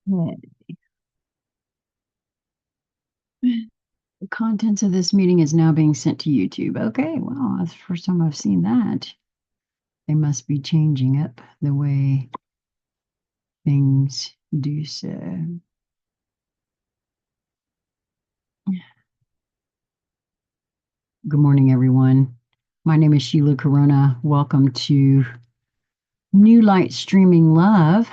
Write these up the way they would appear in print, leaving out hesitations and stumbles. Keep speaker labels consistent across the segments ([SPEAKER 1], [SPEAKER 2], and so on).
[SPEAKER 1] The contents of this meeting is now being sent to YouTube. Okay, well, that's the first time I've seen that. They must be changing up the way things do so. Good morning, everyone. My name is Sheila Corona. Welcome to New Light Streaming Love.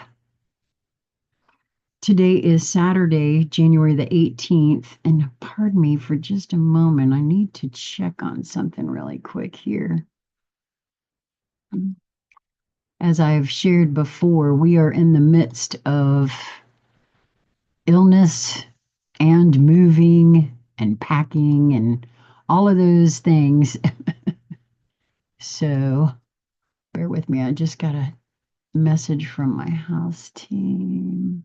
[SPEAKER 1] Today is Saturday, January the 18th, and pardon me for just a moment. I need to check on something really quick here. As I've shared before, we are in the midst of illness and moving and packing and all of those things. So bear with me. I just got a message from my house team.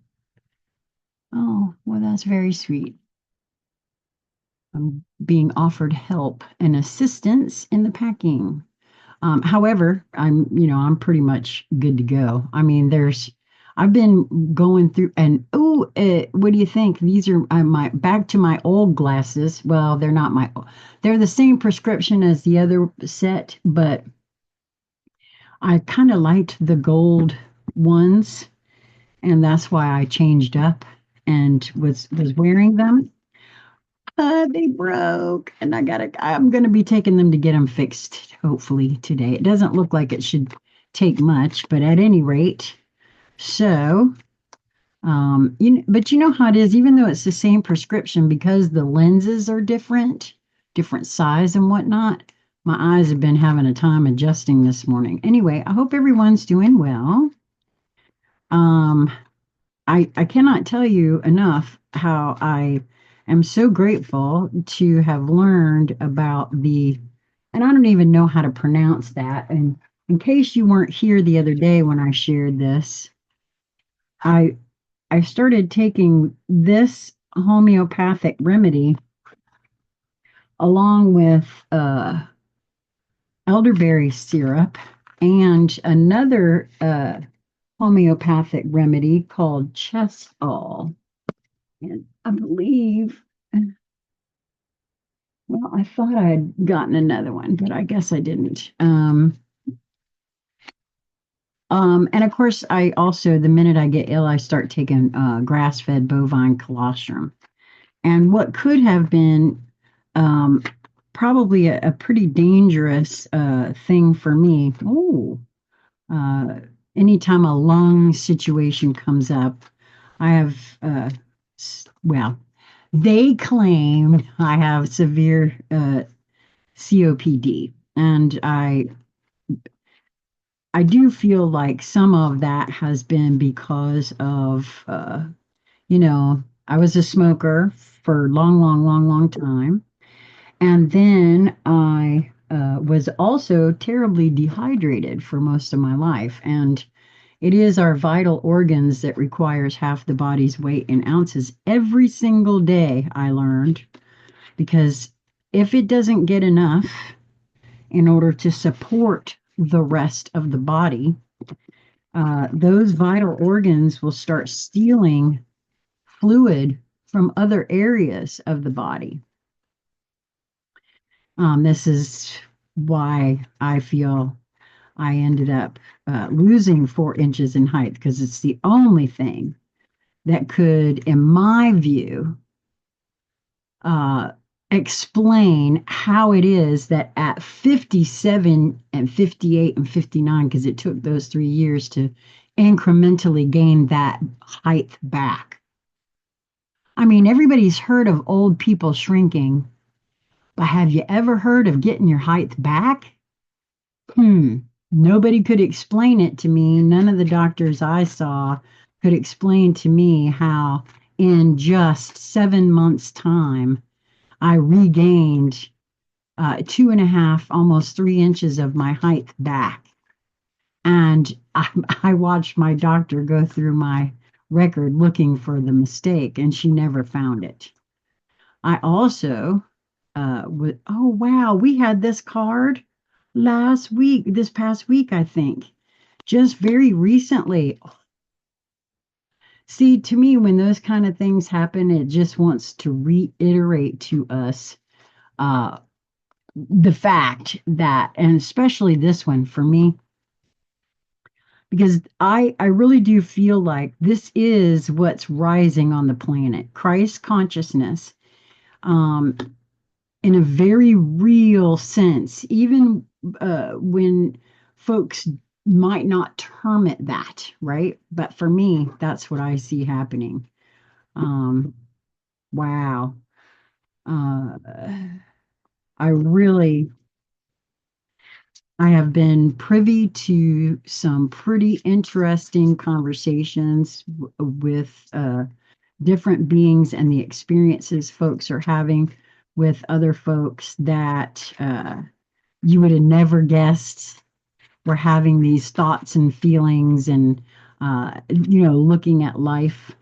[SPEAKER 1] Oh, well, that's very sweet. I'm being offered help and assistance in the packing. However, I'm pretty much good to go. I mean, I've been going through, and what do you think? These are my back to my old glasses. Well, they're the same prescription as the other set, but I kind of liked the gold ones, and that's why I changed up and was wearing them. They broke, and I'm gonna be taking them to get them fixed, hopefully today. It doesn't look like it should take much, but at any rate, so but you know how it is, even though it's the same prescription, because the lenses are different size and whatnot, my eyes have been having a time adjusting this morning. Anyway, I hope everyone's doing well. Um, I cannot tell you enough how I am so grateful to have learned about and I don't even know how to pronounce that. And in case you weren't here the other day when I shared this, I I started taking this homeopathic remedy along with elderberry syrup and another homeopathic remedy called chestall. And I believe, well, I thought I had gotten another one, but I guess I didn't. And of course, I also, the minute I get ill, I start taking grass-fed bovine colostrum. And what could have been um, probably a pretty dangerous thing for me. Oh, uh, anytime a lung situation comes up, I have, well, they claim I have severe COPD, and I do feel like some of that has been because of I was a smoker for a long, long, long, long time, and then I was also terribly dehydrated for most of my life, and it is our vital organs that requires half the body's weight in ounces every single day, I learned, because if it doesn't get enough in order to support the rest of the body, those vital organs will start stealing fluid from other areas of the body. This is why I feel I ended up losing 4 inches in height, because it's the only thing that could, in my view, uh, explain how it is that at 57 and 58 and 59, because it took those 3 years to incrementally gain that height back. I mean, everybody's heard of old people shrinking, but have you ever heard of getting your height back? Hmm. Nobody could explain it to me. None of the doctors I saw could explain to me how in just 7 months' time I regained 2.5, almost 3 inches of my height back. And I watched my doctor go through my record looking for the mistake, and she never found it. I also oh wow, we had this card this past week, I think, just very recently. See, to me, when those kind of things happen, it just wants to reiterate to us uh, the fact that, and especially this one for me, because I really do feel like this is what's rising on the planet, Christ consciousness, um, in a very real sense, even when folks might not term it that, right? But for me, that's what I see happening. Um, wow. Uh, I I have been privy to some pretty interesting conversations with different beings and the experiences folks are having with other folks that you would have never guessed were having these thoughts and feelings and, looking at life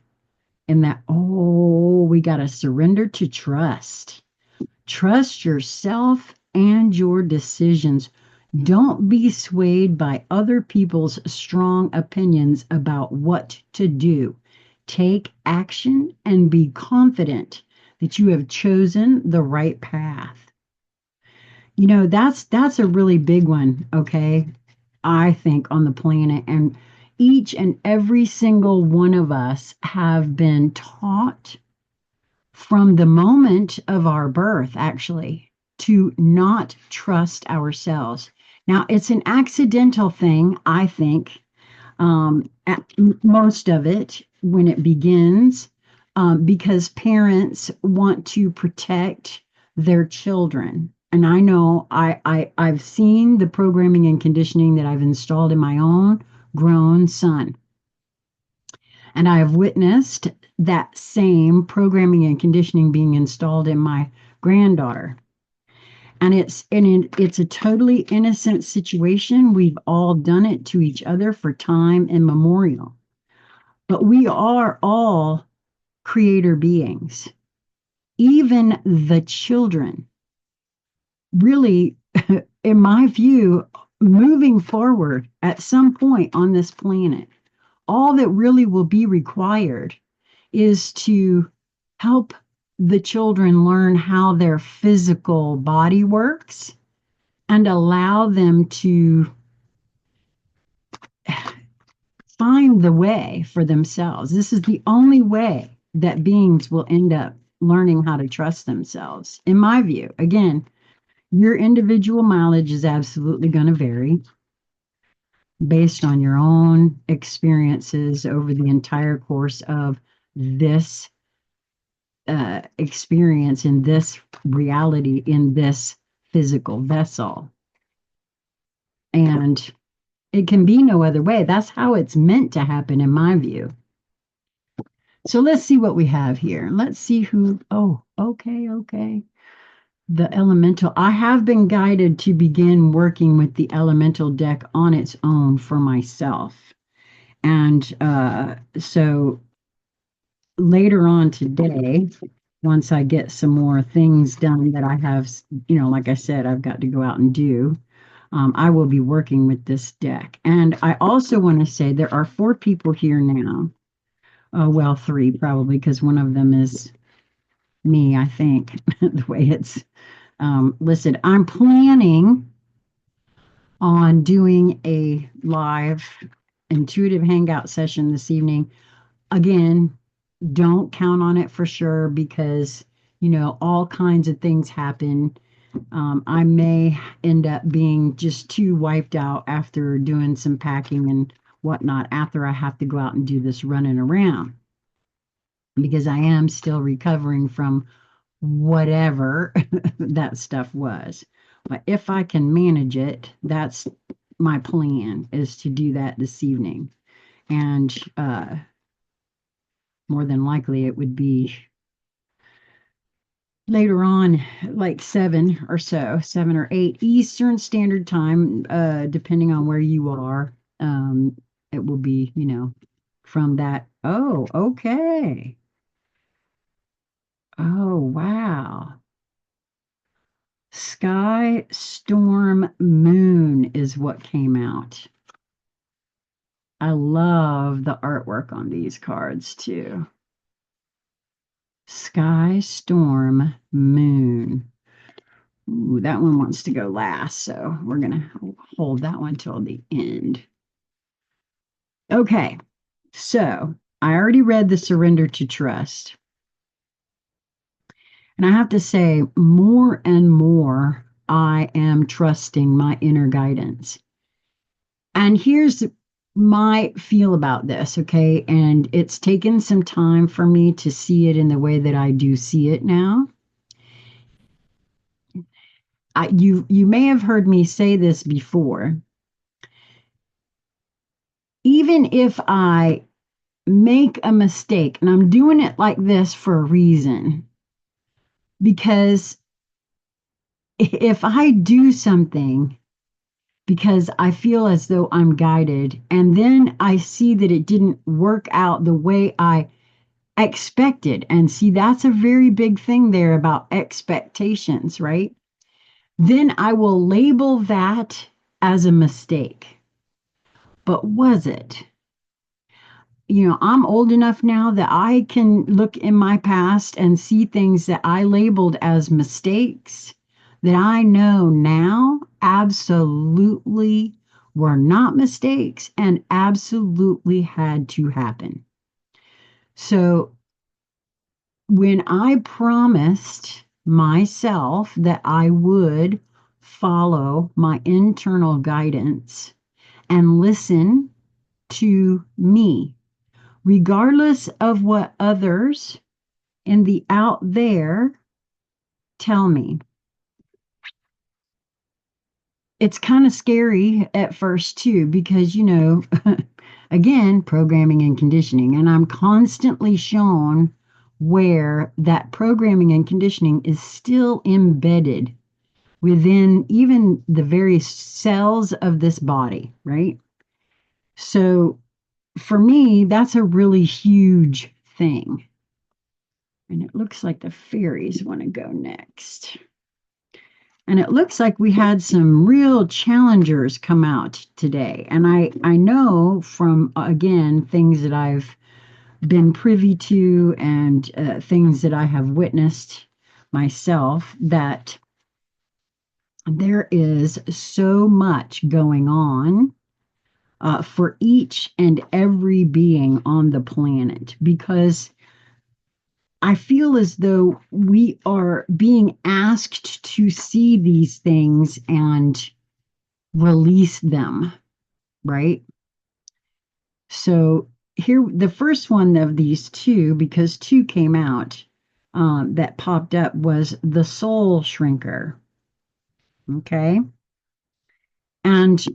[SPEAKER 1] in that, oh, we got to surrender to trust. Trust yourself and your decisions. Don't be swayed by other people's strong opinions about what to do. Take action and be confident that you have chosen the right path. That's a really big one, okay? I think on the planet, and each and every single one of us have been taught from the moment of our birth, actually, to not trust ourselves. Now, it's an accidental thing, I think, most of it when it begins, because parents want to protect their children. And I know I've seen the programming and conditioning that I've installed in my own grown son. And I have witnessed that same programming and conditioning being installed in my granddaughter. It's a totally innocent situation. We've all done it to each other for time immemorial. But we are all creator beings. Even the children, really, in my view, moving forward at some point on this planet, all that really will be required is to help the children learn how their physical body works and allow them to find the way for themselves. This is the only way that beings will end up learning how to trust themselves. In my view, again, your individual mileage is absolutely going to vary based on your own experiences over the entire course of this experience in this reality, in this physical vessel. And it can be no other way. That's how it's meant to happen, in my view. So let's see what we have here. Let's see who. Oh, okay, okay. The elemental. I have been guided to begin working with the elemental deck on its own for myself. And so later on today, once I get some more things done that I have, like I said, I've got to go out and do, I will be working with this deck. And I also want to say there are 4 people here now. Well, 3 probably, because one of them is me, I think, the way it's listed. I'm planning on doing a live intuitive hangout session this evening. Again, don't count on it for sure because, all kinds of things happen. I may end up being just too wiped out after doing some packing and whatnot after I have to go out and do this running around because I am still recovering from whatever that stuff was. But if I can manage it, that's my plan is to do that this evening. And more than likely it would be later on, like 7 or 8 Eastern Standard Time, depending on where you are. It will be, from that. Oh, okay. Oh, wow. Sky Storm Moon is what came out. I love the artwork on these cards too. Sky, storm, moon. Ooh, that one wants to go last, so we're going to hold that one till the end. Okay, so I already read the Surrender to Trust. And I have to say, more and more, I am trusting my inner guidance. And here's my feel about this, okay? And it's taken some time for me to see it in the way that I do see it now. You may have heard me say this before. Even if I make a mistake, and I'm doing it like this for a reason, because if I do something because I feel as though I'm guided, and then I see that it didn't work out the way I expected, and see, that's a very big thing there about expectations, right? Then I will label that as a mistake. But was it? I'm old enough now that I can look in my past and see things that I labeled as mistakes that I know now absolutely were not mistakes and absolutely had to happen. So when I promised myself that I would follow my internal guidance and listen to me, regardless of what others in the out there tell me. It's kind of scary at first, too, because, again, programming and conditioning, and I'm constantly shown where that programming and conditioning is still embedded within even the very cells of this body, right? So for me, that's a really huge thing. And it looks like the fairies want to go next. And it looks like we had some real challengers come out today. And I know from, again, things that I've been privy to and things that I have witnessed myself, that there is so much going on for each and every being on the planet, because I feel as though we are being asked to see these things and release them, right? So here, the first one of these two, because two came out that popped up, was the Soul Shrinker. Okay, and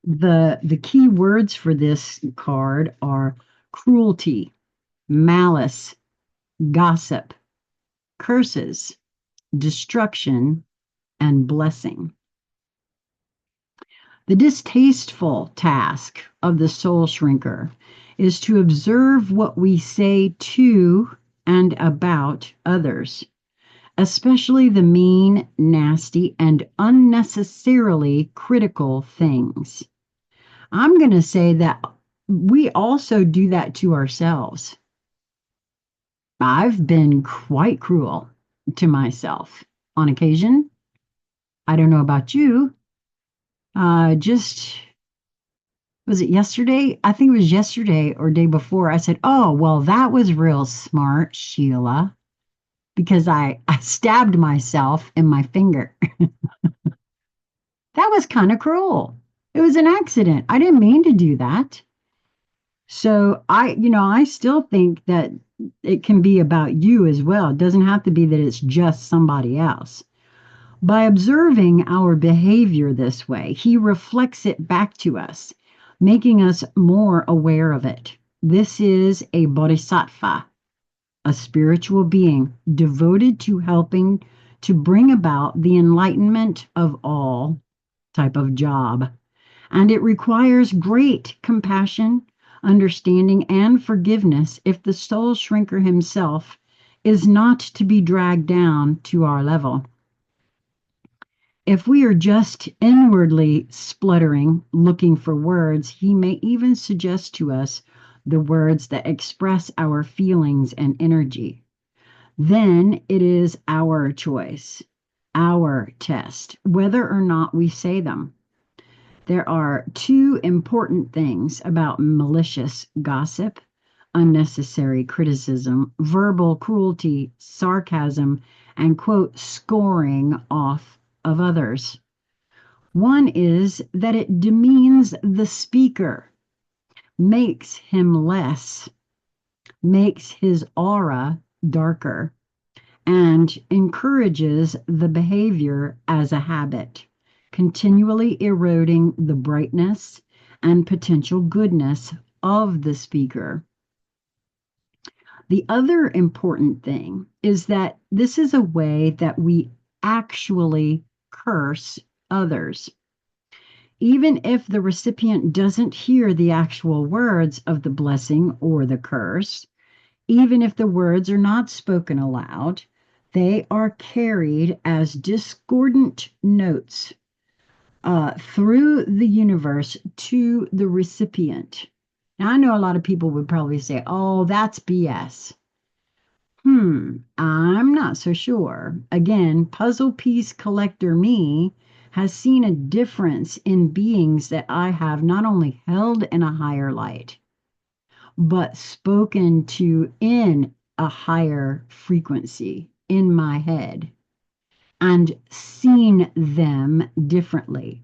[SPEAKER 1] the key words for this card are cruelty, malice, gossip, curses, destruction, and blessing. The distasteful task of the soul shrinker is to observe what we say to and about others, especially the mean, nasty, and unnecessarily critical things. I'm going to say that we also do that to ourselves. I've been quite cruel to myself on occasion. I don't know about you. Just was it yesterday? I think it was yesterday or day before. I said, "Oh, well, that was real smart, Sheila," because I stabbed myself in my finger. That was kind of cruel. It was an accident. I didn't mean to do that. So I still think that it can be about you as well. It doesn't have to be that it's just somebody else. By observing our behavior this way, he reflects it back to us, making us more aware of it. This is a bodhisattva, a spiritual being devoted to helping to bring about the enlightenment of all type of job. And it requires great compassion, understanding, and forgiveness if the soul shrinker himself is not to be dragged down to our level. If we are just inwardly spluttering, looking for words, he may even suggest to us the words that express our feelings and energy. Then it is our choice, our test, whether or not we say them. There are two important things about malicious gossip: unnecessary criticism, verbal cruelty, sarcasm, and, quote, scoring off of others. One is that it demeans the speaker, makes him less, makes his aura darker, and encourages the behavior as a habit, continually eroding the brightness and potential goodness of the speaker. The other important thing is that this is a way that we actually curse others. Even if the recipient doesn't hear the actual words of the blessing or the curse, even if the words are not spoken aloud, they are carried as discordant notes through the universe to the recipient. Now, I know a lot of people would probably say, oh, that's BS. I'm not so sure. Again, puzzle piece collector me has seen a difference in beings that I have not only held in a higher light, but spoken to in a higher frequency in my head and seen them differently,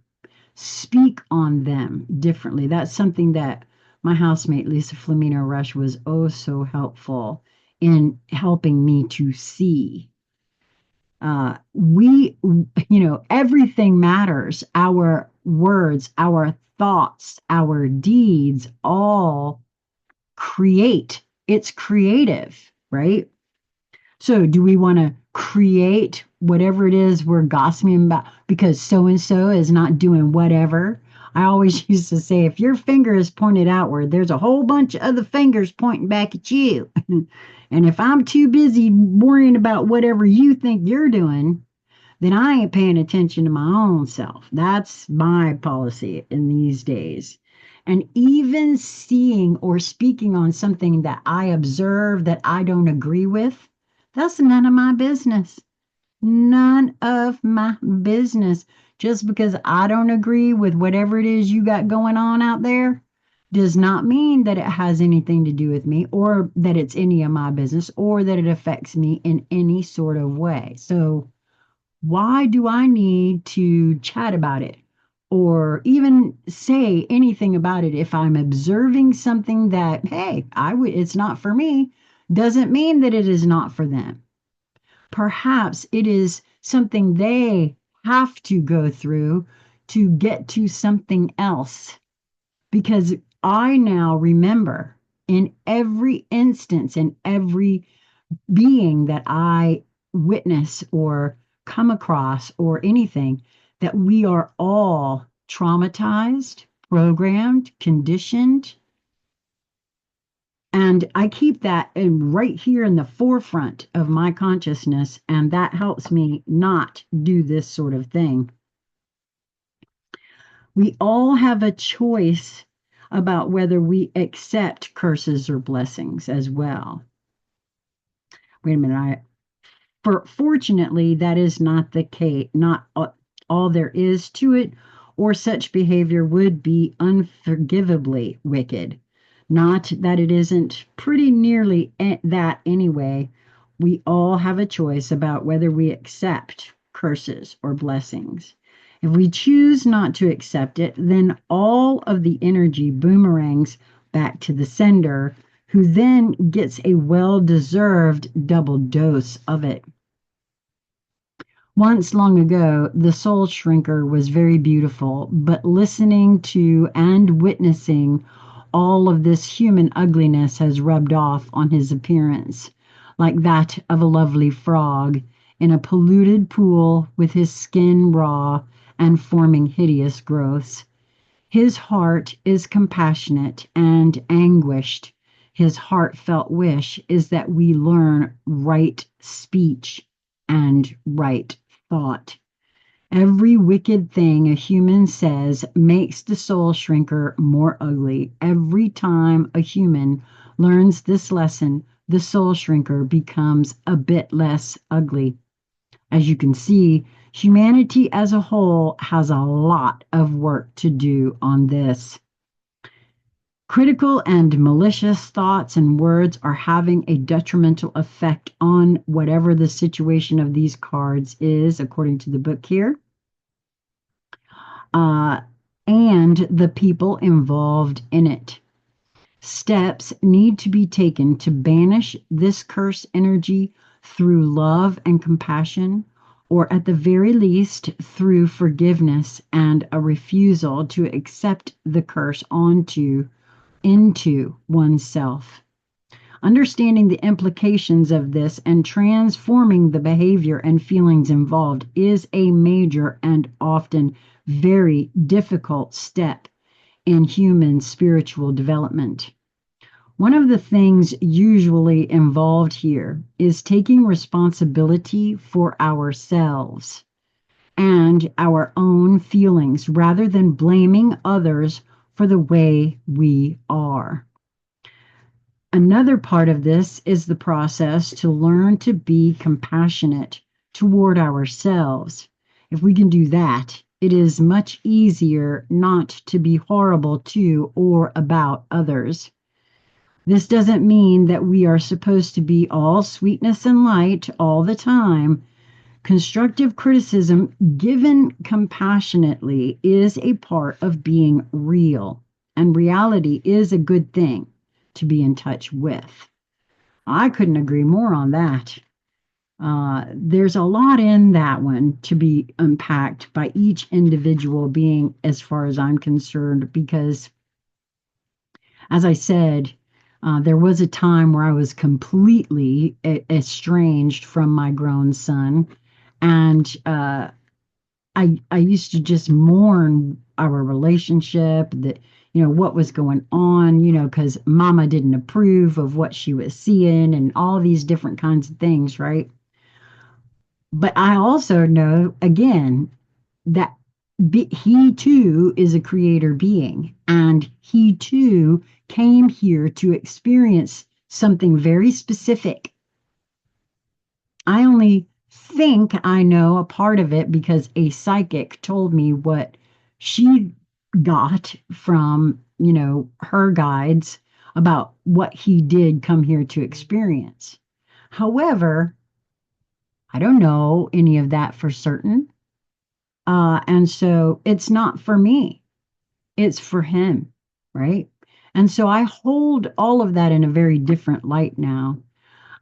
[SPEAKER 1] speak on them differently. That's something that my housemate, Lisa Flamino Rush, was oh so helpful in helping me to see. Everything matters. Our words, our thoughts, our deeds all create. It's creative, right? So, do we want to create whatever it is we're gossiping about because so and so is not doing whatever? I always used to say, if your finger is pointed outward, there's a whole bunch of other fingers pointing back at you. And if I'm too busy worrying about whatever you think you're doing, then I ain't paying attention to my own self. That's my policy in these days. And even seeing or speaking on something that I observe that I don't agree with, that's none of my business. None of my business. Just because I don't agree with whatever it is you got going on out there does not mean that it has anything to do with me or that it's any of my business or that it affects me in any sort of way. So, why do I need to chat about it or even say anything about it if I'm observing something that, hey, it's not for me, doesn't mean that it is not for them. Perhaps it is something they have to go through to get to something else. Because I now remember in every instance, in every being that I witness or come across or anything, that we are all traumatized, programmed, conditioned. And I keep that right here in the forefront of my consciousness, and that helps me not do this sort of thing. We all have a choice about whether we accept curses or blessings as well. Wait a minute, fortunately, that is not the case, not all there is to it, or such behavior would be unforgivably wicked. Not that it isn't pretty nearly that anyway. We all have a choice about whether we accept curses or blessings. If we choose not to accept it, then all of the energy boomerangs back to the sender, who then gets a well-deserved double dose of it. Once long ago, the soul shrinker was very beautiful, but listening to and witnessing all of this human ugliness has rubbed off on his appearance, like that of a lovely frog in a polluted pool with his skin raw and forming hideous growths. His heart is compassionate and anguished. His heartfelt wish is that we learn right speech and right thought. Every wicked thing a human says makes the soul shrinker more ugly. Every time a human learns this lesson, the soul shrinker becomes a bit less ugly. As you can see, humanity as a whole has a lot of work to do on this. Critical and malicious thoughts and words are having a detrimental effect on whatever the situation of these cards is, according to the book here, uh, and the people involved in it. Steps need to be taken to banish this curse energy through love and compassion, or at the very least through forgiveness and a refusal to accept the curse into oneself. Understanding the implications of this and transforming the behavior and feelings involved is a major and often very difficult step in human spiritual development. One of the things usually involved here is taking responsibility for ourselves and our own feelings rather than blaming others for the way we are. Another part of this is the process to learn to be compassionate toward ourselves. If we can do that, it is much easier not to be horrible to or about others. This doesn't mean that we are supposed to be all sweetness and light all the time. Constructive criticism given compassionately is a part of being real, and reality is a good thing to be in touch with. I couldn't agree more on that. There's a lot in that one to be unpacked by each individual being, as far as I'm concerned, because, as I said, there was a time where I was completely estranged from my grown son, and I used to just mourn our relationship, that what was going on, because Mama didn't approve of what she was seeing and all these different kinds of things, right? But I also know again that he too is a creator being, and he too came here to experience something very specific. I only think I know a part of it because a psychic told me what she got from, her guides about what he did come here to experience. However, I don't know any of that for certain. And so it's not for me, it's for him, right? And so I hold all of that in a very different light now.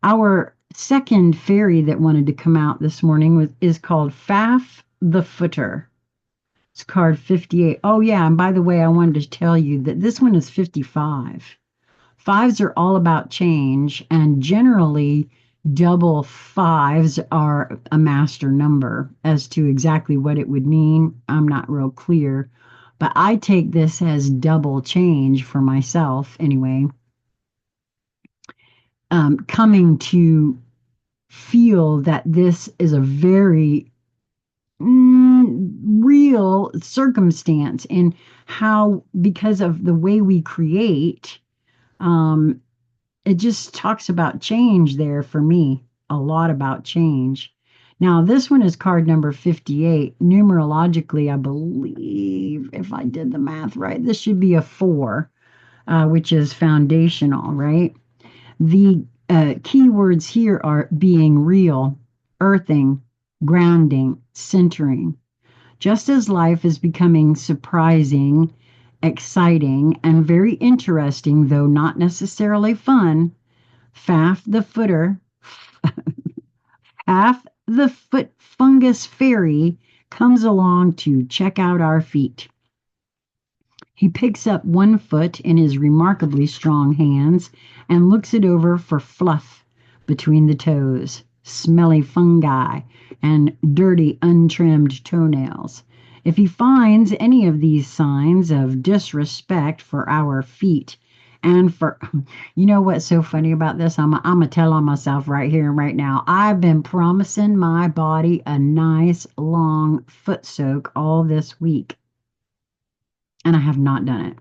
[SPEAKER 1] Our second fairy that wanted to come out this morning is called Faf the Footer. It's card 58. Oh, yeah. And by the way, I wanted to tell you that this one is 55. Fives are all about change, and generally, double fives are a master number. As to exactly what it would mean, I'm not real clear. But I take this as double change for myself anyway. Coming to feel that this is a very real circumstance in how, because of the way we create, it just talks about change there for me, a lot about change. Now, this one is card number 58. Numerologically, I believe, if I did the math right, this should be a 4, which is foundational, right? The key words here are being real, earthing, grounding, centering. Just as life is becoming surprising, exciting, and very interesting, though not necessarily fun, Faf the Footer, Faf the Foot Fungus Fairy comes along to check out our feet. He picks up one foot in his remarkably strong hands and looks it over for fluff between the toes, smelly fungi, and dirty, untrimmed toenails. If he finds any of these signs of disrespect for our feet And for, you know what's so funny about this? I'm gonna tell on myself right here and right now. I've been promising my body a nice long foot soak all this week, and I have not done it.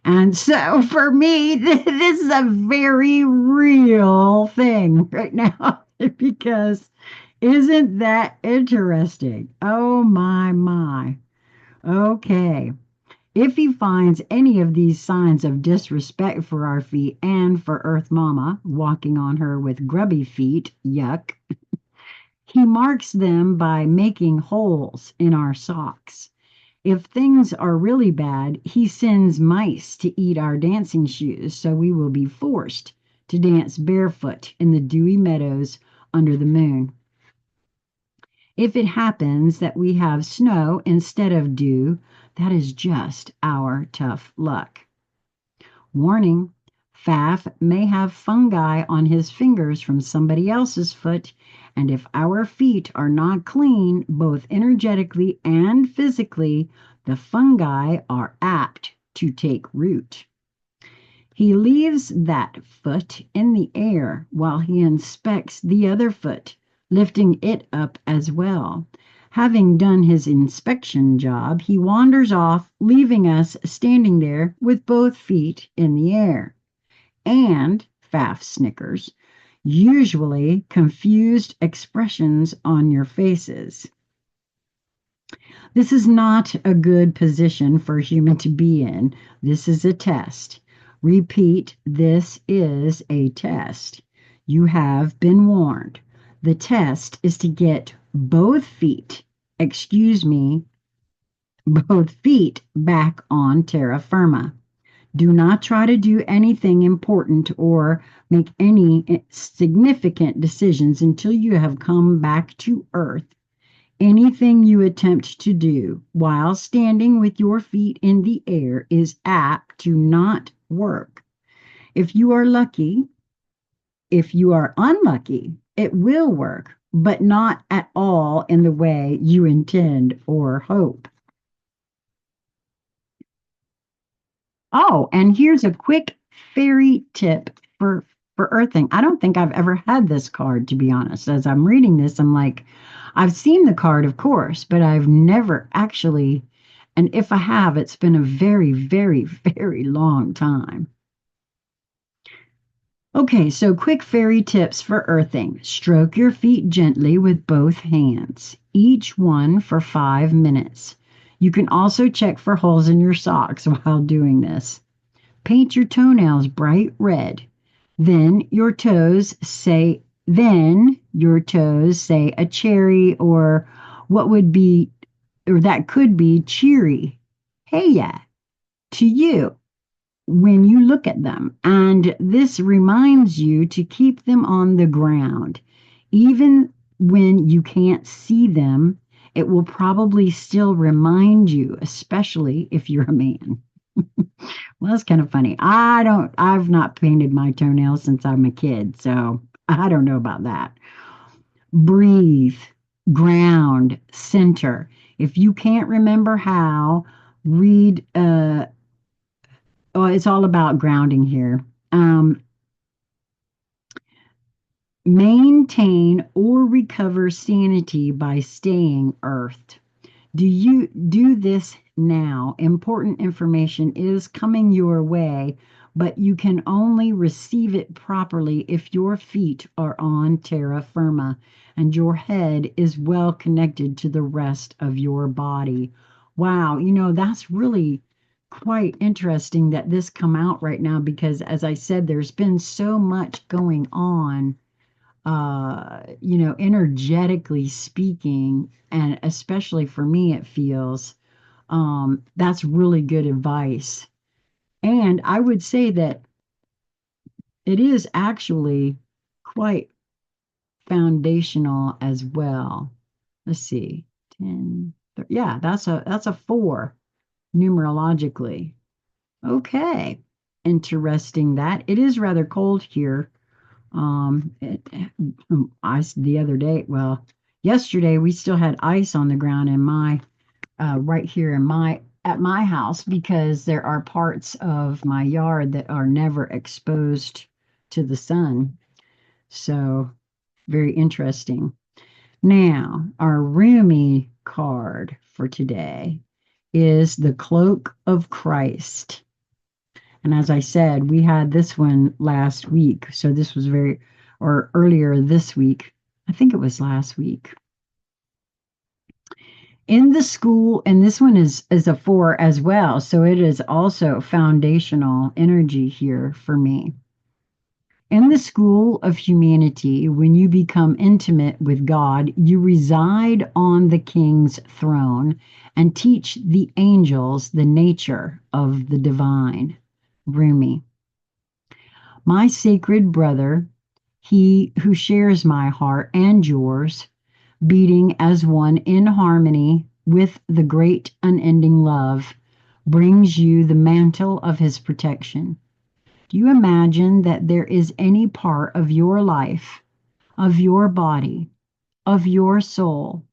[SPEAKER 1] And so for me, this is a very real thing right now because isn't that interesting? Oh my. Okay. If he finds any of these signs of disrespect for our feet and for Earth Mama, walking on her with grubby feet, yuck, he marks them by making holes in our socks. If things are really bad, he sends mice to eat our dancing shoes, so we will be forced to dance barefoot in the dewy meadows under the moon. If it happens that we have snow instead of dew, that is just our tough luck. Warning, Faf may have fungi on his fingers from somebody else's foot, and if our feet are not clean, both energetically and physically, the fungi are apt to take root. He leaves that foot in the air while he inspects the other foot, lifting it up as well. Having done his inspection job, he wanders off, leaving us standing there with both feet in the air. And, Pfaff snickers, usually confused expressions on your faces. This is not a good position for a human to be in. This is a test. Repeat, this is a test. You have been warned. The test is to get excuse me, both feet back on terra firma. Do not try to do anything important or make any significant decisions until you have come back to Earth. Anything you attempt to do while standing with your feet in the air is apt to not work. If you are lucky, if you are unlucky, it will work, but not at all in the way you intend or hope. Oh, and here's a quick fairy tip for earthing. I don't think I've ever had this card, to be honest. As I'm reading this, I'm like, I've seen the card, of course, but I've never actually, and if I have, it's been a very long time. Okay, so quick fairy tips for earthing. Stroke your feet gently with both hands, each one for 5 minutes. You can also check for holes in your socks while doing this. Paint your toenails bright red. Then your toes say a cherry or what would be or that could be cheery. Hey yeah, to you when you look at them. And this reminds you to keep them on the ground. Even when you can't see them, it will probably still remind you, especially if you're a man. Well, that's kind of funny. I've not painted my toenails since I'm a kid, so I don't know about that. Breathe, ground, center. If you can't remember how, read, oh, it's all about grounding here. Maintain or recover sanity by staying earthed. Do you do this now? Important information is coming your way, but you can only receive it properly if your feet are on terra firma and your head is well connected to the rest of your body. Wow, that's really quite interesting that this come out right now because as I said, there's been so much going on energetically speaking, and especially for me, it feels that's really good advice. And I would say that it is actually quite foundational as well. Let's see, 10, yeah, that's a 4 numerologically. Okay, interesting that it is rather cold here. Ice the other day. Well, yesterday we still had ice on the ground in my right here in my at my house because there are parts of my yard that are never exposed to the sun. So, very interesting. Now, our Rumi card for today is the Cloak of Christ. And as I said, we had this one last week. So this was or earlier this week. I think it was last week. In the school, and this one is a 4 as well. So it is also foundational energy here for me. In the school of humanity, when you become intimate with God, you reside on the king's throne and teach the angels the nature of the divine. Rumi. My sacred brother, he who shares my heart and yours, beating as one in harmony with the great unending love, brings you the mantle of his protection. Do you imagine that there is any part of your life, of your body, of your soul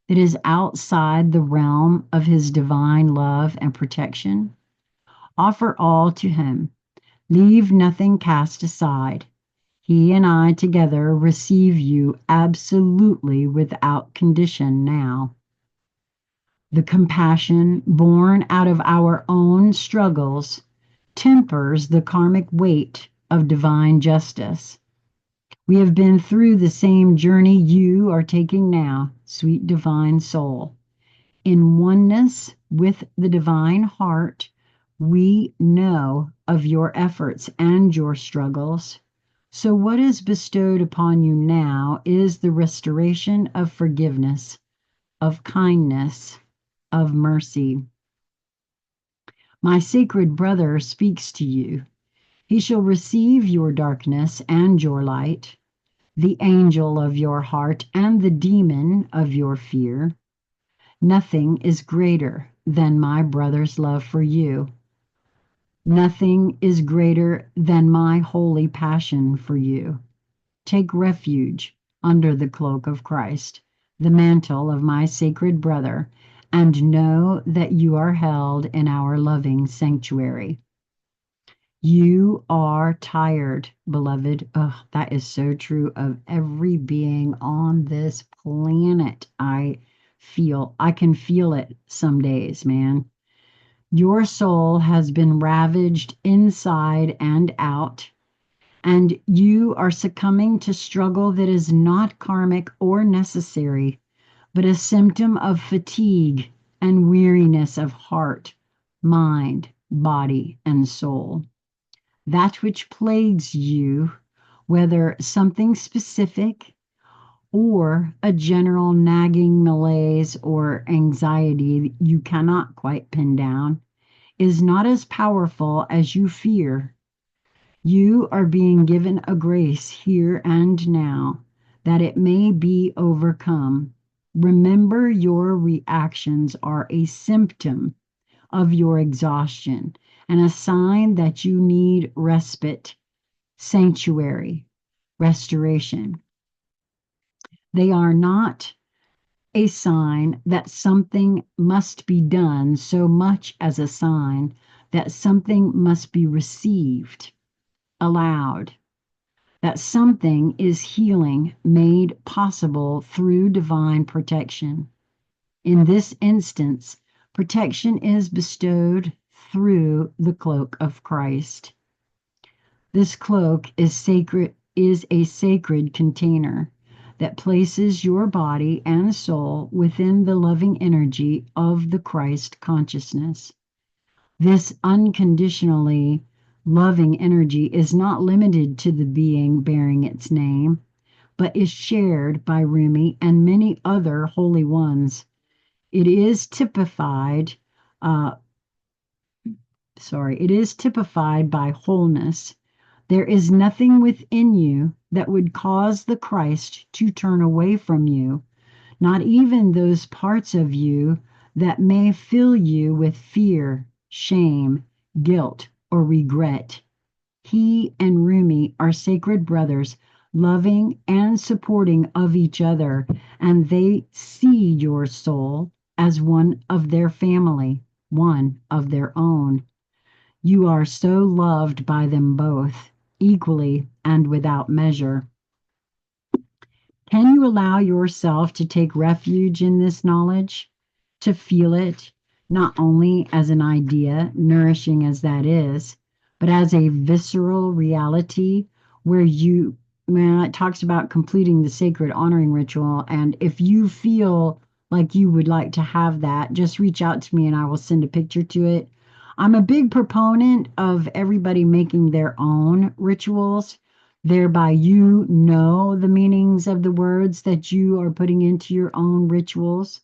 [SPEAKER 1] that is outside the realm of his divine love and protection? Offer all to him. Leave nothing cast aside. He and I together receive you absolutely without condition now. The compassion born out of our own struggles tempers the karmic weight of divine justice. We have been through the same journey you are taking now, sweet divine soul. In oneness with the divine heart, we know of your efforts and your struggles. So what is bestowed upon you now is the restoration of forgiveness, of kindness, of mercy. My sacred brother speaks to you. He shall receive your darkness and your light, the angel of your heart and the demon of your fear. Nothing is greater than my brother's love for you. Nothing is greater than my holy passion for you. Take refuge under the cloak of Christ, the mantle of my sacred brother, and know that you are held in our loving sanctuary. You are tired, beloved. Oh, that is so true of every being on this planet. I can feel it some days, man. Your soul has been ravaged inside and out, and you are succumbing to struggle that is not karmic or necessary, but a symptom of fatigue and weariness of heart, mind, body, and soul. That which plagues you, whether something specific or a general nagging malaise or anxiety you cannot quite pin down, is not as powerful as you fear. You are being given a grace here and now that it may be overcome. Remember, your reactions are a symptom of your exhaustion and a sign that you need respite, sanctuary, restoration. They are not a sign that something must be done so much as a sign that something must be received, allowed, that something is healing made possible through divine protection. In this instance, protection is bestowed through the cloak of Christ. This cloak is a sacred container that places your body and soul within the loving energy of the Christ consciousness. This unconditionally loving energy is not limited to the being bearing its name, but is shared by Rumi and many other holy ones. It is typified, uh, it is typified by wholeness. There is nothing within you that would cause the Christ to turn away from you, not even those parts of you that may fill you with fear, shame, guilt, or regret. He and Rumi are sacred brothers, loving and supporting of each other, and they see your soul as one of their family. one of their own. You are so loved by them both, equally and without measure. Can you allow yourself to take refuge in this knowledge, to feel it not only as an idea, nourishing as that is, but as a visceral reality where you, man, it talks about completing the sacred honoring ritual. And if you feel like you would like to have that, just reach out to me and I will send a picture to it. I'm a big proponent of everybody making their own rituals. Thereby, you know the meanings of the words that you are putting into your own rituals,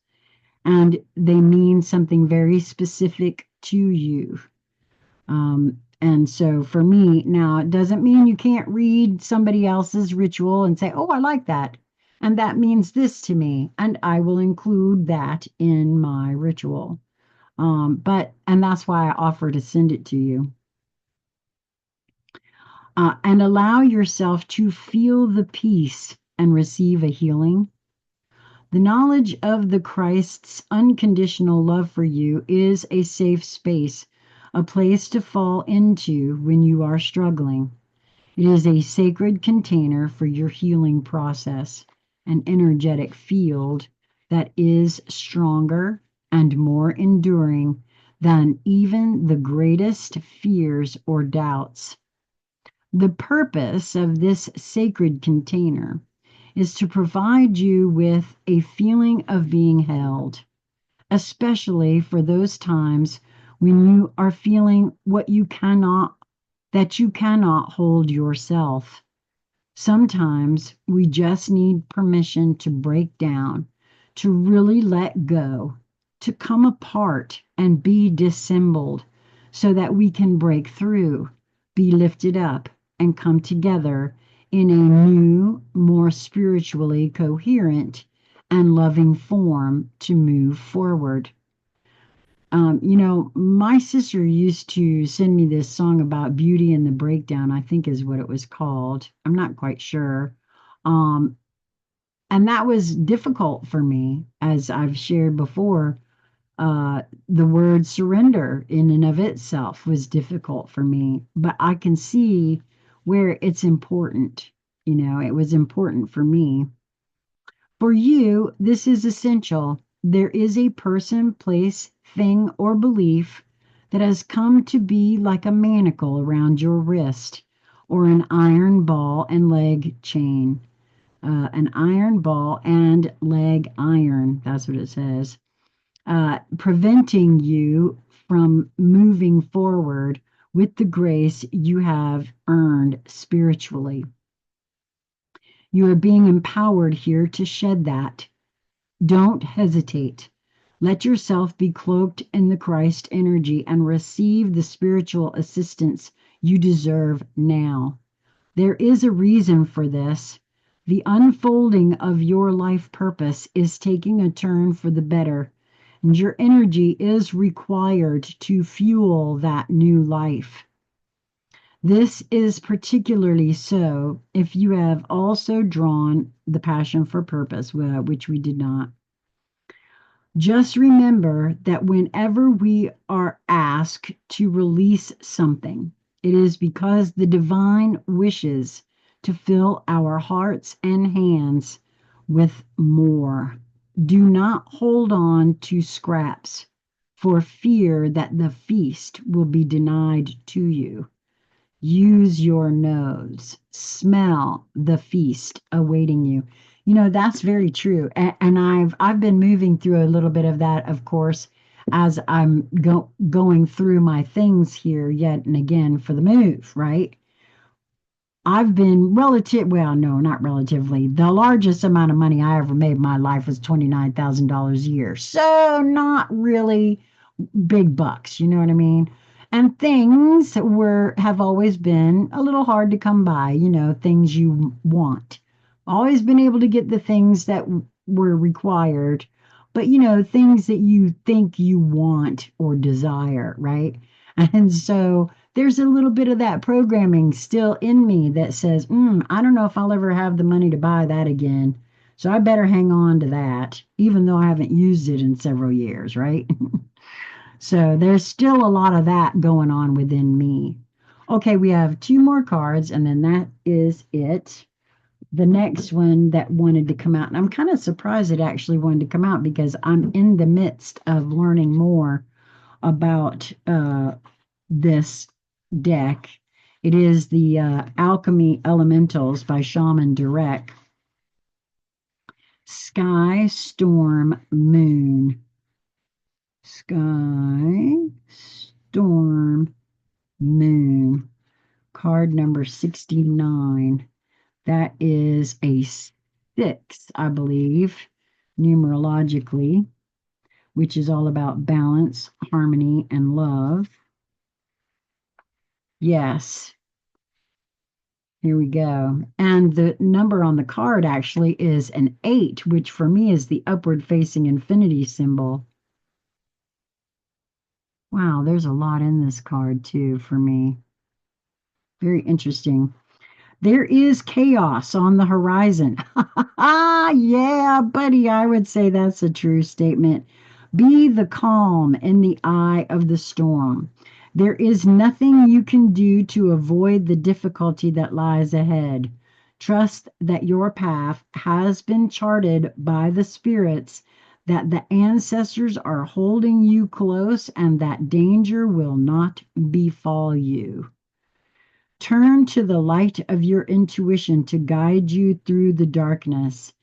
[SPEAKER 1] and they mean something very specific to you. And so for me, now it doesn't mean you can't read somebody else's ritual and say, oh, I like that. And that means this to me. And I will include that in my ritual. And that's why I offer to send it to you. And allow yourself to feel the peace and receive a healing. The knowledge of the Christ's unconditional love for you is a safe space, a place to fall into when you are struggling. It is a sacred container for your healing process, an energetic field that is stronger and more enduring than even the greatest fears or doubts. The purpose of this sacred container is to provide you with a feeling of being held, especially for those times when you are feeling that you cannot hold yourself. Sometimes we just need permission to break down, to really let go, to come apart and be dissembled so that we can break through, be lifted up, and come together in a new, more spiritually coherent and loving form to move forward. My sister used to send me this song about beauty and the breakdown, I think is what it was called. I'm not quite sure. Um, and that was difficult for me, as I've shared before. The word surrender in and of itself was difficult for me, but I can see where it's important. It was important for me. For you, this is essential. There is a person, place, thing, or belief that has come to be like a manacle around your wrist or an iron ball and leg chain. An iron ball and leg iron, that's what it says, preventing you from moving forward with the grace you have earned spiritually. You are being empowered here to shed that. Don't hesitate. Let yourself be cloaked in the Christ energy and receive the spiritual assistance you deserve now. There is a reason for this. The unfolding of your life purpose is taking a turn for the better, and your energy is required to fuel that new life. This is particularly so if you have also drawn the passion for purpose, which we did not. Just remember that whenever we are asked to release something, it is because the divine wishes to fill our hearts and hands with more. Do not hold on to scraps for fear that the feast will be denied to you. Use your nose. Smell the feast awaiting you. That's very true. And I've been moving through a little bit of that, of course, as I'm going through my things here yet and again for the move, right? I've been well, no, not relatively. The largest amount of money I ever made in my life was $29,000 a year. So not really big bucks, you know what I mean? And things have always been a little hard to come by, things you want. Always been able to get the things that were required, but things that you think you want or desire, right? And so there's a little bit of that programming still in me that says, I don't know if I'll ever have the money to buy that again. So I better hang on to that, even though I haven't used it in several years, right? So there's still a lot of that going on within me. Okay, we have two more cards, and then that is it. The next one that wanted to come out, and I'm kind of surprised it actually wanted to come out because I'm in the midst of learning more about this deck. It is the Alchemy Elementals by Shaman Direct. Sky, Storm, Moon. Sky, Storm, Moon. Card number 69. That is a 6, I believe, numerologically, which is all about balance, harmony, and love. Yes, here we go. And the number on the card actually is an 8, which for me is the upward facing infinity symbol. Wow, there's a lot in this card too for me. Very interesting. There is chaos on the horizon. Yeah, buddy, I would say that's a true statement. Be the calm in the eye of the storm. There is nothing you can do to avoid the difficulty that lies ahead. Trust that your path has been charted by the spirits, that the ancestors are holding you close, and that danger will not befall you. Turn to the light of your intuition to guide you through the darkness.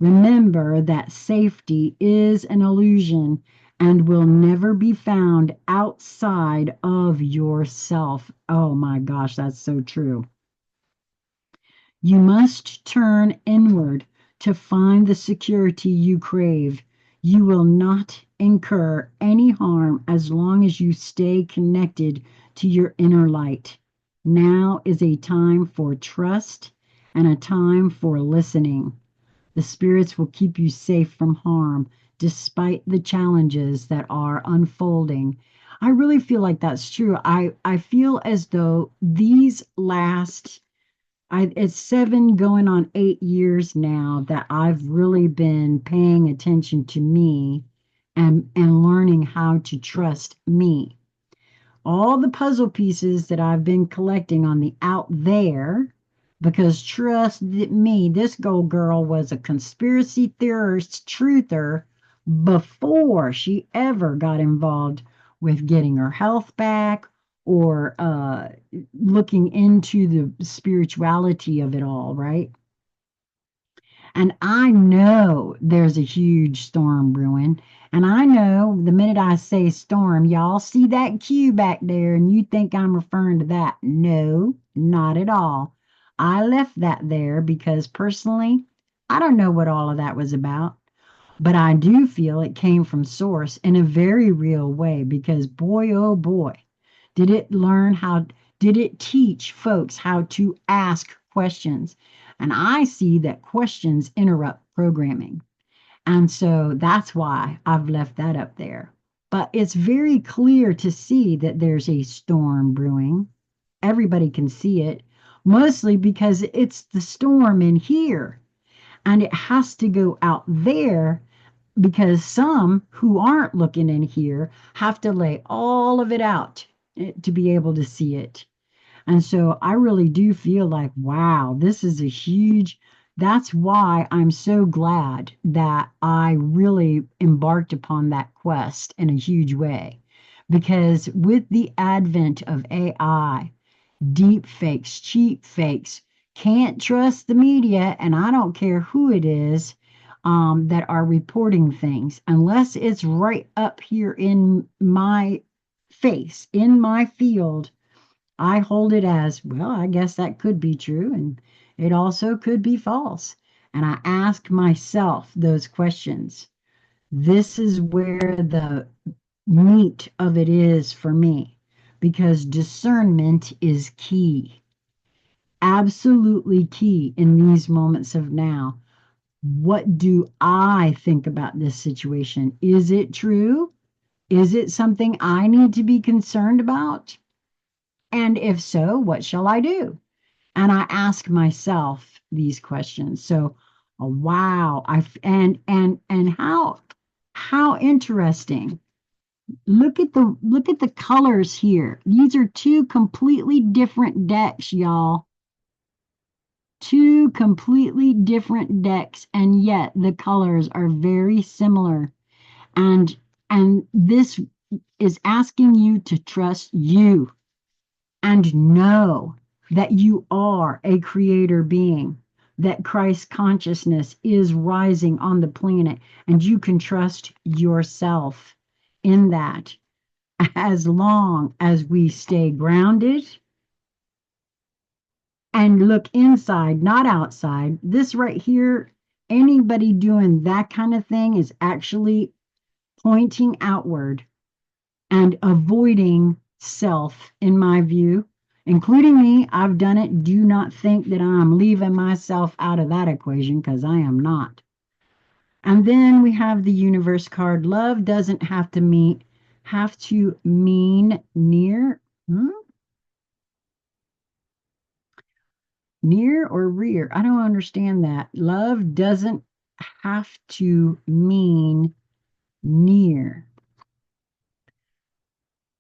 [SPEAKER 1] Remember that safety is an illusion and will never be found outside of yourself. Oh my gosh, that's so true. You must turn inward to find the security you crave. You will not incur any harm as long as you stay connected to your inner light. Now is a time for trust and a time for listening. The spirits will keep you safe from harm despite the challenges that are unfolding. I really feel like that's true. I feel as though these last it's 7 going on 8 years now that I've really been paying attention to me and learning how to trust me. All the puzzle pieces that I've been collecting on the out there, because trust me, this gold girl was a conspiracy theorist truther before she ever got involved with getting her health back or looking into the spirituality of it all, right? And I know there's a huge storm brewing. And I know the minute I say storm, y'all see that cue back there and you think I'm referring to that. No, not at all. I left that there because personally, I don't know what all of that was about. But I do feel it came from source in a very real way because boy, oh boy, did it learn how, did it teach folks how to ask questions? And I see that questions interrupt programming. And so that's why I've left that up there. But it's very clear to see that there's a storm brewing. Everybody can see it, mostly because it's the storm in here and it has to go out there because some who aren't looking in here have to lay all of it out to be able to see it. And so I really do feel like, wow, this is a huge, that's why I'm so glad that I really embarked upon that quest in a huge way. Because with the advent of AI, deep fakes, cheap fakes, can't trust the media, and I don't care who it is that are reporting things, unless it's right up here in my face, in my field. I hold it as, well, I guess that could be true, and it also could be false. And I ask myself those questions. This is where the meat of it is for me, because discernment is key, absolutely key in these moments of now. What do I think about this situation? Is it true? Is it something I need to be concerned about? And if so, what shall I do? And I ask myself these questions. So, wow, and how interesting. Look at the colors here. These are two completely different decks, y'all. Two completely different decks, and yet the colors are very similar. And this is asking you to trust you and know that you are a creator being, that Christ consciousness is rising on the planet, and you can trust yourself in that as long as we stay grounded and look inside, not outside. This right here, anybody doing that kind of thing is actually pointing outward and avoiding self, in my view, including me. I've done it. Do not think that I'm leaving myself out of that equation because I am not. And then we have the universe card. Love doesn't have to mean near. Near or rear? I don't understand that. Love doesn't have to mean near.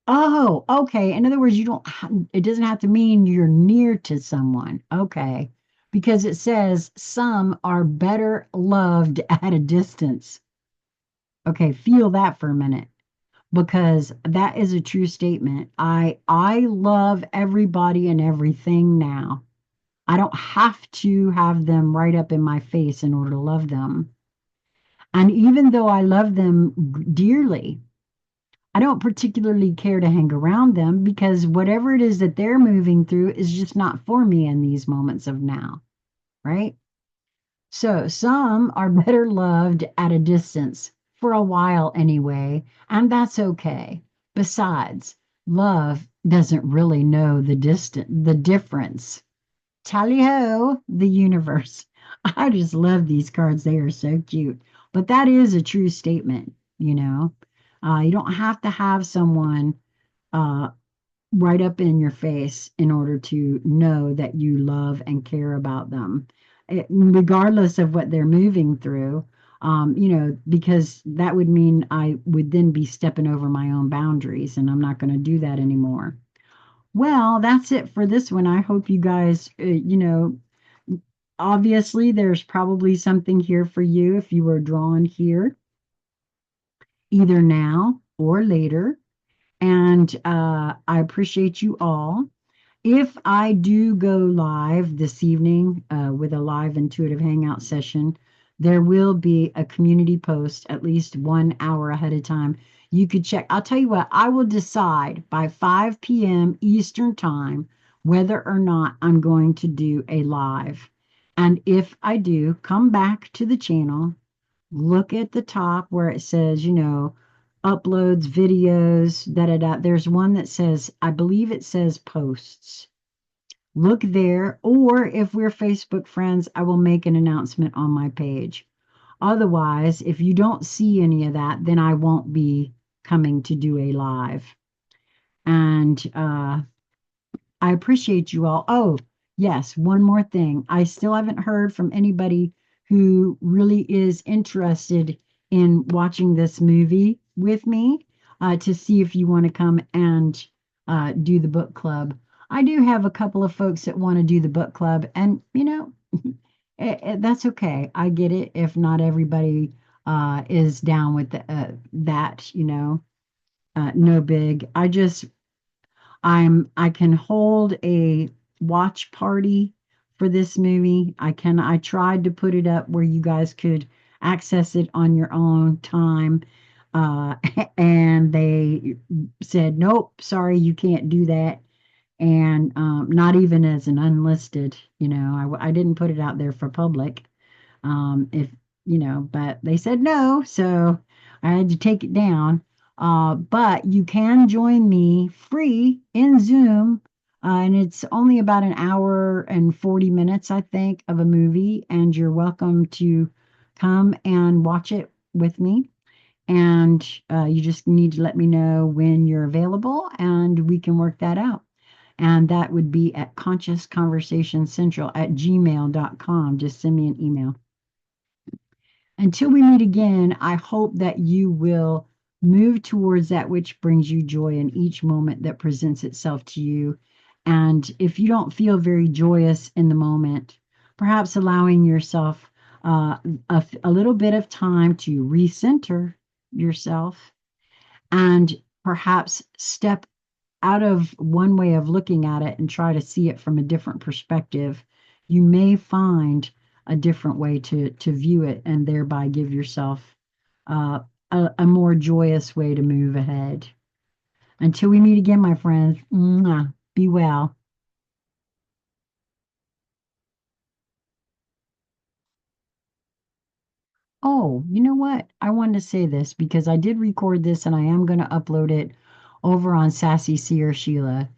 [SPEAKER 1] Oh, okay. In other words, it doesn't have to mean you're near to someone. Okay. Because it says some are better loved at a distance. Okay, feel that for a minute because that is a true statement. I love everybody and everything now. I don't have to have them right up in my face in order to love them. And even though I love them dearly, I don't particularly care to hang around them because whatever it is that they're moving through is just not for me in these moments of now, right? So some are better loved at a distance for a while anyway, and that's okay. Besides, love doesn't really know the difference. Tally ho, the universe. I just love these cards. They are so cute. But that is a true statement, you know. You don't have to have someone uh, right up in your face in order to know that you love and care about them, regardless of what they're moving through. Because that would mean I would then be stepping over my own boundaries, and I'm not going to do that anymore. Well, that's it for this one. I hope you guys, obviously there's probably something here for you if you were drawn here, either now or later. And I appreciate you all. If I do go live this evening with a live intuitive hangout session, there will be a community post at least 1 hour ahead of time. You could check. I'll tell you what, I will decide by 5 p.m. Eastern time whether or not I'm going to do a live. And if I do, come back to the channel, look at the top where it says, uploads, videos, da da da. There's one that says, I believe it says posts. Look there, or if we're Facebook friends, I will make an announcement on my page. Otherwise, if you don't see any of that, then I won't be coming to do a live. And I appreciate you all. Oh, yes, one more thing. I still haven't heard from anybody who really is interested in watching this movie with me to see if you want to come and do the book club. I do have a couple of folks that want to do the book club, and that's okay. I get it if not everybody is down with that, no big. I can hold a watch party for this movie. I tried to put it up where you guys could access it on your own time. Uh, and they said, nope, sorry, you can't do that. And not even as an unlisted, I didn't put it out there for public. If but they said no, so I had to take it down. But you can join me free in Zoom, and it's only about an hour and 40 minutes, I think, of a movie, and you're welcome to come and watch it with me. And you just need to let me know when you're available, and we can work that out. And that would be at consciousconversationscentral@gmail.com. Just send me an email. Until we meet again, I hope that you will Move towards that which brings you joy in each moment that presents itself to you. And if you don't feel very joyous in the moment, perhaps allowing yourself a little bit of time to recenter yourself and perhaps step out of one way of looking at it and try to see it from a different perspective, you may find a different way to view it and thereby give yourself uh, a more joyous way to move ahead. Until we meet again, my friends, mwah, be well. Oh, you know what? I wanted to say this because I did record this and I am going to upload it over on Sassy Seer Sheila.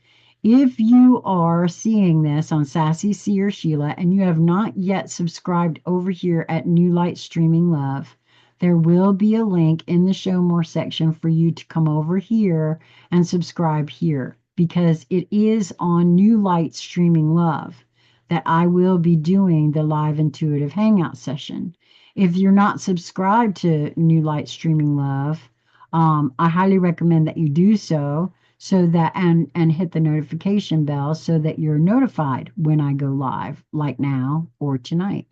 [SPEAKER 1] If you are seeing this on Sassy Seer Sheila and you have not yet subscribed over here at New Light Streaming Love, there will be a link in the Show More section for you to come over here and subscribe here because it is on New Light Streaming Love that I will be doing the live intuitive hangout session. If you're not subscribed to New Light Streaming Love, I highly recommend that you do so that and hit the notification bell so that you're notified when I go live, like now or tonight.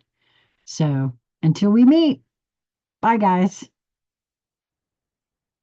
[SPEAKER 1] So until we meet, bye guys.